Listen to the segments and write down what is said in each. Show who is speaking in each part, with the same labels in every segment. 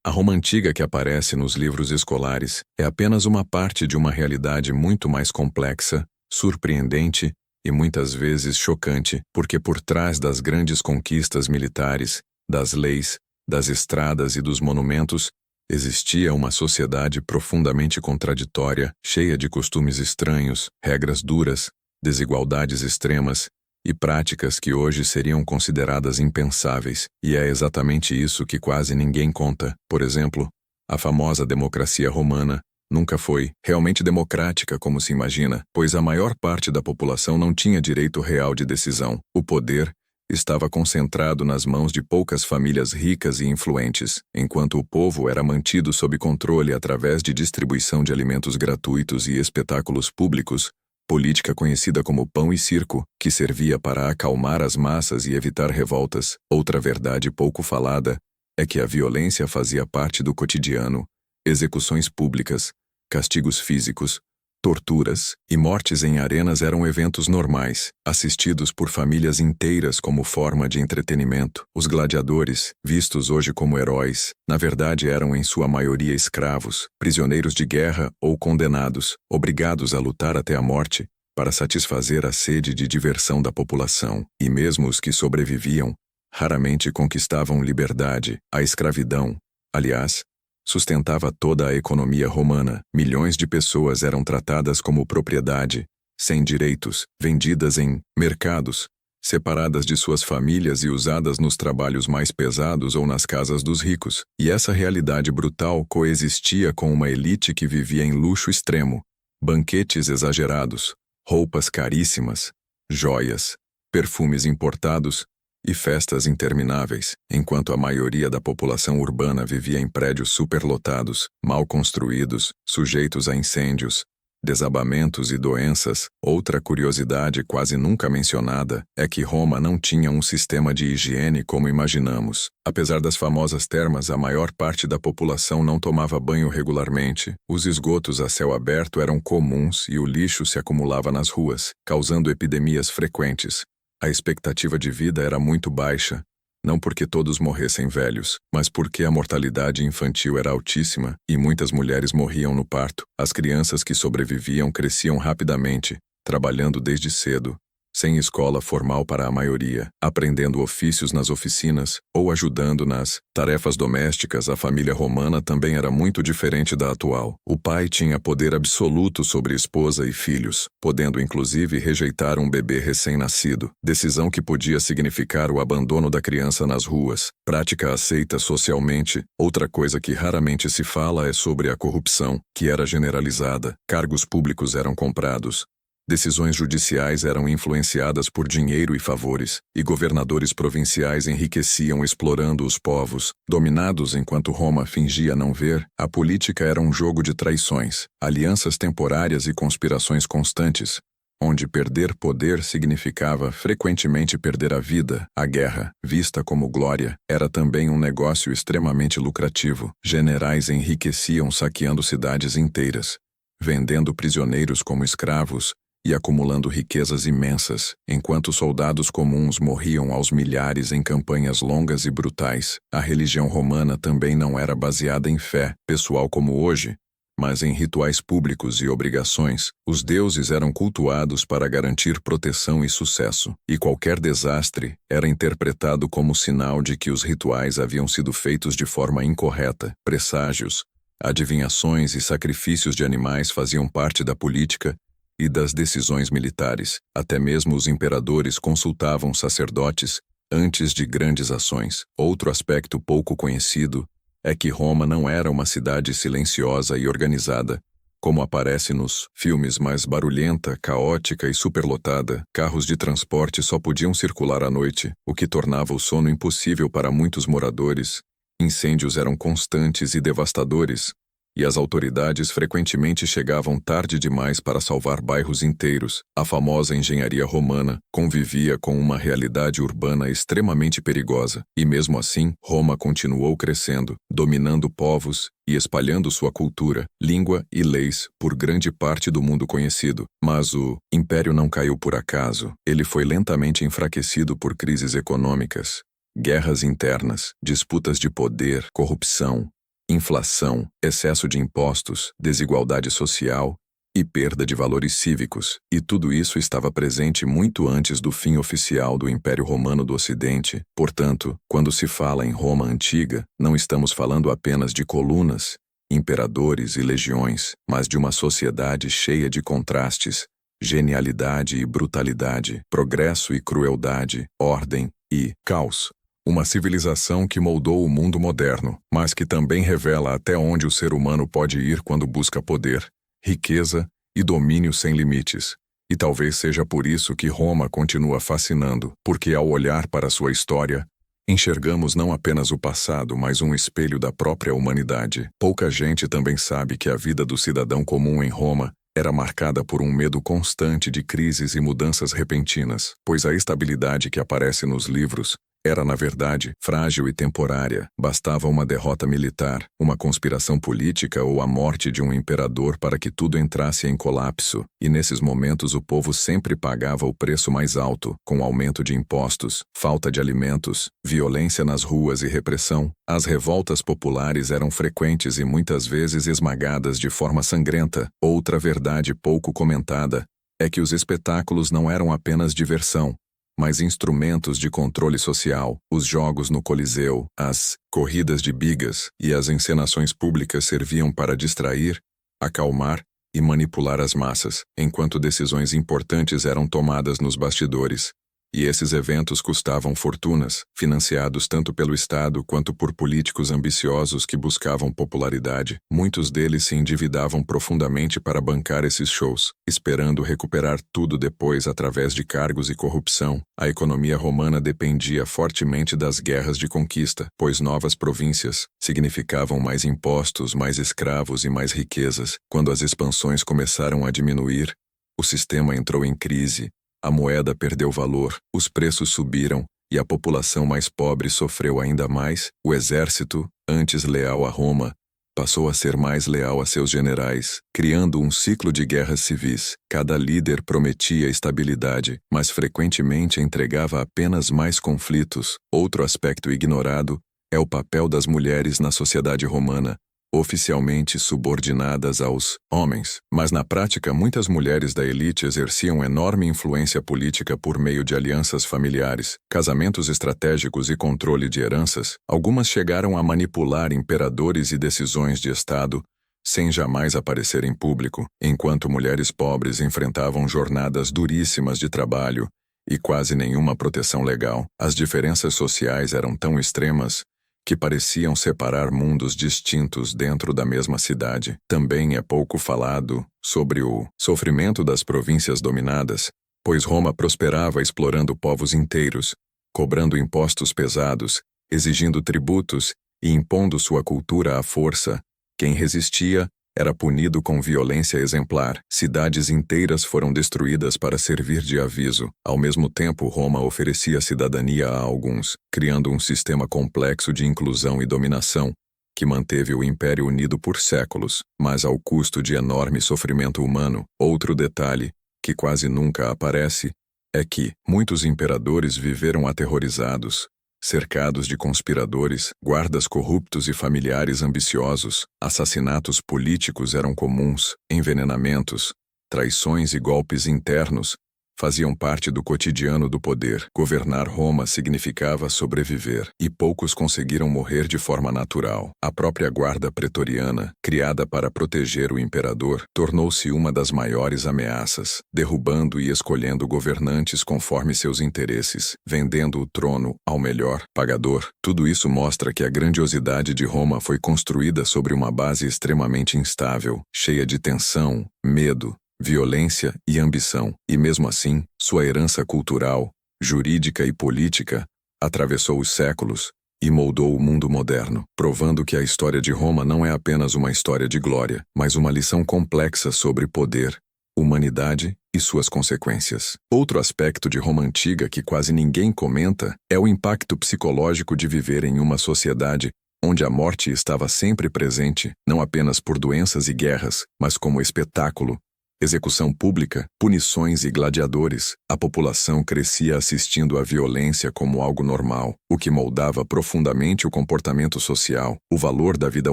Speaker 1: A Roma antiga que aparece nos livros escolares é apenas uma parte de uma realidade muito mais complexa, surpreendente e muitas vezes chocante, porque por trás das grandes conquistas militares, das leis, das estradas e dos monumentos, existia uma sociedade profundamente contraditória, cheia de costumes estranhos, regras duras, desigualdades extremas e práticas que hoje seriam consideradas impensáveis. E é exatamente isso que quase ninguém conta. Por exemplo, a famosa democracia romana nunca foi realmente democrática como se imagina, pois a maior parte da população não tinha direito real de decisão. O poder estava concentrado nas mãos de poucas famílias ricas e influentes, enquanto o povo era mantido sob controle através de distribuição de alimentos gratuitos e espetáculos públicos, política conhecida como pão e circo, que servia para acalmar as massas e evitar revoltas. Outra verdade pouco falada é que a violência fazia parte do cotidiano. Execuções públicas, castigos físicos, torturas e mortes em arenas eram eventos normais, assistidos por famílias inteiras como forma de entretenimento. Os gladiadores, vistos hoje como heróis, na verdade eram em sua maioria escravos, prisioneiros de guerra ou condenados, obrigados a lutar até a morte para satisfazer a sede de diversão da população. E mesmo os que sobreviviam, raramente conquistavam liberdade. A escravidão, aliás, sustentava toda a economia romana. Milhões de pessoas eram tratadas como propriedade, sem direitos, vendidas em mercados, separadas de suas famílias e usadas nos trabalhos mais pesados ou nas casas dos ricos. E essa realidade brutal coexistia com uma elite que vivia em luxo extremo, banquetes exagerados, roupas caríssimas, joias, perfumes importados e festas intermináveis, enquanto a maioria da população urbana vivia em prédios superlotados, mal construídos, sujeitos a incêndios, desabamentos e doenças. Outra curiosidade quase nunca mencionada é que Roma não tinha um sistema de higiene como imaginamos. Apesar das famosas termas, a maior parte da população não tomava banho regularmente. Os esgotos a céu aberto eram comuns e o lixo se acumulava nas ruas, causando epidemias frequentes. A expectativa de vida era muito baixa, não porque todos morressem velhos, mas porque a mortalidade infantil era altíssima e muitas mulheres morriam no parto. As crianças que sobreviviam cresciam rapidamente, trabalhando desde cedo, sem escola formal para a maioria, aprendendo ofícios nas oficinas ou ajudando nas tarefas domésticas. A família romana também era muito diferente da atual. O pai tinha poder absoluto sobre esposa e filhos, podendo inclusive rejeitar um bebê recém-nascido, decisão que podia significar o abandono da criança nas ruas, prática aceita socialmente. Outra coisa que raramente se fala é sobre a corrupção, que era generalizada. Cargos públicos eram comprados, decisões judiciais eram influenciadas por dinheiro e favores, e governadores provinciais enriqueciam explorando os povos, dominados enquanto Roma fingia não ver. A política era um jogo de traições, alianças temporárias e conspirações constantes, onde perder poder significava frequentemente perder a vida. A guerra, vista como glória, era também um negócio extremamente lucrativo. Generais enriqueciam saqueando cidades inteiras, vendendo prisioneiros como escravos e acumulando riquezas imensas, enquanto soldados comuns morriam aos milhares em campanhas longas e brutais. A religião romana também não era baseada em fé pessoal como hoje, mas em rituais públicos e obrigações. Os deuses eram cultuados para garantir proteção e sucesso, e qualquer desastre era interpretado como sinal de que os rituais haviam sido feitos de forma incorreta. Presságios, adivinhações e sacrifícios de animais faziam parte da política e das decisões militares. Até mesmo os imperadores consultavam sacerdotes antes de grandes ações. Outro aspecto pouco conhecido é que Roma não era uma cidade silenciosa e organizada, como aparece nos filmes, mais barulhenta, caótica e superlotada. Carros de transporte só podiam circular à noite, o que tornava o sono impossível para muitos moradores. Incêndios eram constantes e devastadores, e as autoridades frequentemente chegavam tarde demais para salvar bairros inteiros. A famosa engenharia romana convivia com uma realidade urbana extremamente perigosa, e mesmo assim, Roma continuou crescendo, dominando povos e espalhando sua cultura, língua e leis por grande parte do mundo conhecido. Mas o império não caiu por acaso. Ele foi lentamente enfraquecido por crises econômicas, guerras internas, disputas de poder, corrupção inflação, excesso de impostos, desigualdade social e perda de valores cívicos, e tudo isso estava presente muito antes do fim oficial do Império Romano do Ocidente. Portanto, quando se fala em Roma antiga, não estamos falando apenas de colunas, imperadores e legiões, mas de uma sociedade cheia de contrastes, genialidade e brutalidade, progresso e crueldade, ordem e caos. Uma civilização que moldou o mundo moderno, mas que também revela até onde o ser humano pode ir quando busca poder, riqueza e domínio sem limites. E talvez seja por isso que Roma continua fascinando, porque ao olhar para sua história, enxergamos não apenas o passado, mas um espelho da própria humanidade. Pouca gente também sabe que a vida do cidadão comum em Roma era marcada por um medo constante de crises e mudanças repentinas, pois a estabilidade que aparece nos livros era, na verdade, frágil e temporária. Bastava uma derrota militar, uma conspiração política ou a morte de um imperador para que tudo entrasse em colapso, e nesses momentos o povo sempre pagava o preço mais alto, com aumento de impostos, falta de alimentos, violência nas ruas e repressão. As revoltas populares eram frequentes e muitas vezes esmagadas de forma sangrenta. Outra verdade pouco comentada é que os espetáculos não eram apenas diversão, mas instrumentos de controle social. Os jogos no Coliseu, as corridas de bigas e as encenações públicas serviam para distrair, acalmar e manipular as massas, enquanto decisões importantes eram tomadas nos bastidores. E esses eventos custavam fortunas, financiados tanto pelo Estado quanto por políticos ambiciosos que buscavam popularidade. Muitos deles se endividavam profundamente para bancar esses shows, esperando recuperar tudo depois através de cargos e corrupção. A economia romana dependia fortemente das guerras de conquista, pois novas províncias significavam mais impostos, mais escravos e mais riquezas. Quando as expansões começaram a diminuir, o sistema entrou em crise. A moeda perdeu valor, os preços subiram e a população mais pobre sofreu ainda mais. O exército, antes leal a Roma, passou a ser mais leal a seus generais, criando um ciclo de guerras civis. Cada líder prometia estabilidade, mas frequentemente entregava apenas mais conflitos. Outro aspecto ignorado é o papel das mulheres na sociedade romana, oficialmente subordinadas aos homens, mas na prática muitas mulheres da elite exerciam enorme influência política por meio de alianças familiares, casamentos estratégicos e controle de heranças. Algumas chegaram a manipular imperadores e decisões de Estado, sem jamais aparecer em público, enquanto mulheres pobres enfrentavam jornadas duríssimas de trabalho e quase nenhuma proteção legal. As diferenças sociais eram tão extremas que pareciam separar mundos distintos dentro da mesma cidade. Também é pouco falado sobre o sofrimento das províncias dominadas, pois Roma prosperava explorando povos inteiros, cobrando impostos pesados, exigindo tributos e impondo sua cultura à força. Quem resistia era punido com violência exemplar. Cidades inteiras foram destruídas para servir de aviso. Ao mesmo tempo, Roma oferecia cidadania a alguns, criando um sistema complexo de inclusão e dominação, que manteve o Império unido por séculos, mas ao custo de enorme sofrimento humano. Outro detalhe, que quase nunca aparece, é que muitos imperadores viveram aterrorizados, cercados de conspiradores, guardas corruptos e familiares ambiciosos. Assassinatos políticos eram comuns, envenenamentos, traições e golpes internos faziam parte do cotidiano do poder. Governar Roma significava sobreviver, e poucos conseguiram morrer de forma natural. A própria guarda pretoriana, criada para proteger o imperador, tornou-se uma das maiores ameaças, derrubando e escolhendo governantes conforme seus interesses, vendendo o trono ao melhor pagador. Tudo isso mostra que a grandiosidade de Roma foi construída sobre uma base extremamente instável, cheia de tensão, medo, violência e ambição, e mesmo assim, sua herança cultural, jurídica e política atravessou os séculos e moldou o mundo moderno, provando que a história de Roma não é apenas uma história de glória, mas uma lição complexa sobre poder, humanidade e suas consequências. Outro aspecto de Roma antiga que quase ninguém comenta é o impacto psicológico de viver em uma sociedade onde a morte estava sempre presente, não apenas por doenças e guerras, mas como espetáculo, execução pública, punições e gladiadores, a população crescia assistindo à violência como algo normal, o que moldava profundamente o comportamento social. O valor da vida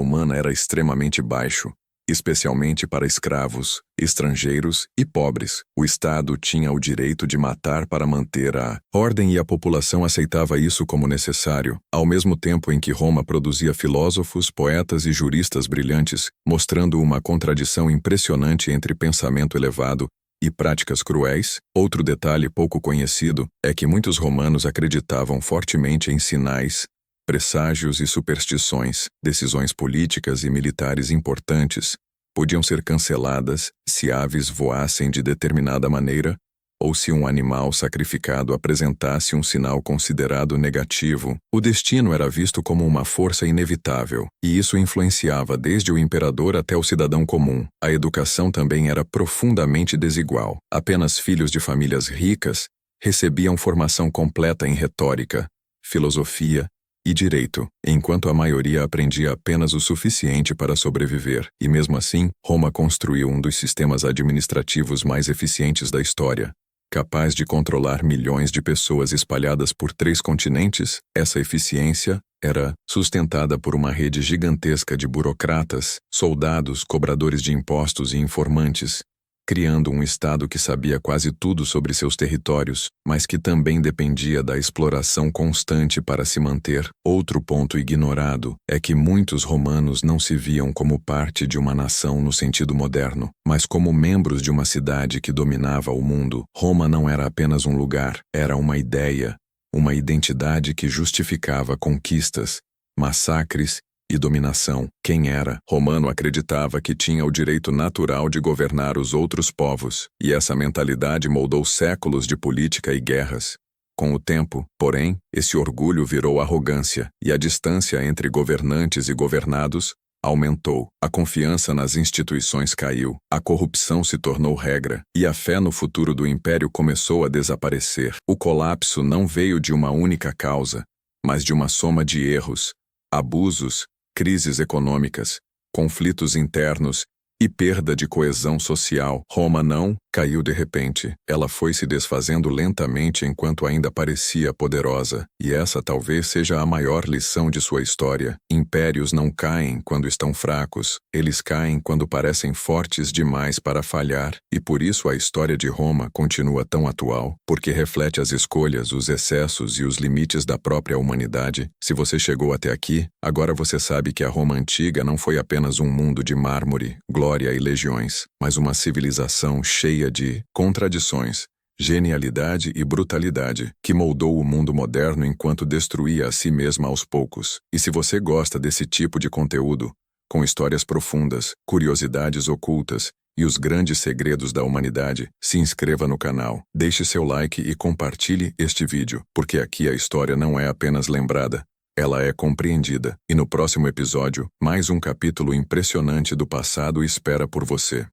Speaker 1: humana era extremamente baixo, especialmente para escravos, estrangeiros e pobres. O Estado tinha o direito de matar para manter a ordem e a população aceitava isso como necessário, ao mesmo tempo em que Roma produzia filósofos, poetas e juristas brilhantes, mostrando uma contradição impressionante entre pensamento elevado e práticas cruéis. Outro detalhe pouco conhecido é que muitos romanos acreditavam fortemente em sinais, presságios e superstições. Decisões políticas e militares importantes podiam ser canceladas se aves voassem de determinada maneira ou se um animal sacrificado apresentasse um sinal considerado negativo. O destino era visto como uma força inevitável, e isso influenciava desde o imperador até o cidadão comum. A educação também era profundamente desigual. Apenas filhos de famílias ricas recebiam formação completa em retórica, filosofia e direito, enquanto a maioria aprendia apenas o suficiente para sobreviver. E mesmo assim, Roma construiu um dos sistemas administrativos mais eficientes da história. Capaz de controlar milhões de pessoas espalhadas por 3 continentes, essa eficiência era sustentada por uma rede gigantesca de burocratas, soldados, cobradores de impostos e informantes, criando um Estado que sabia quase tudo sobre seus territórios, mas que também dependia da exploração constante para se manter. Outro ponto ignorado é que muitos romanos não se viam como parte de uma nação no sentido moderno, mas como membros de uma cidade que dominava o mundo. Roma não era apenas um lugar, era uma ideia, uma identidade que justificava conquistas, massacres e dominação. Quem era romano acreditava que tinha o direito natural de governar os outros povos, e essa mentalidade moldou séculos de política e guerras. Com o tempo, porém, esse orgulho virou arrogância, e a distância entre governantes e governados aumentou. A confiança nas instituições caiu, a corrupção se tornou regra, e a fé no futuro do império começou a desaparecer. O colapso não veio de uma única causa, mas de uma soma de erros, abusos, crises econômicas, conflitos internos e perda de coesão social. Roma não caiu de repente. Ela foi se desfazendo lentamente enquanto ainda parecia poderosa, e essa talvez seja a maior lição de sua história. Impérios não caem quando estão fracos, eles caem quando parecem fortes demais para falhar, e por isso a história de Roma continua tão atual, porque reflete as escolhas, os excessos e os limites da própria humanidade. Se você chegou até aqui, agora você sabe que a Roma antiga não foi apenas um mundo de mármore, glória e legiões, mas uma civilização cheia de contradições, genialidade e brutalidade, que moldou o mundo moderno enquanto destruía a si mesma aos poucos. E se você gosta desse tipo de conteúdo, com histórias profundas, curiosidades ocultas e os grandes segredos da humanidade, se inscreva no canal, deixe seu like e compartilhe este vídeo, porque aqui a história não é apenas lembrada, ela é compreendida. E no próximo episódio, mais um capítulo impressionante do passado espera por você.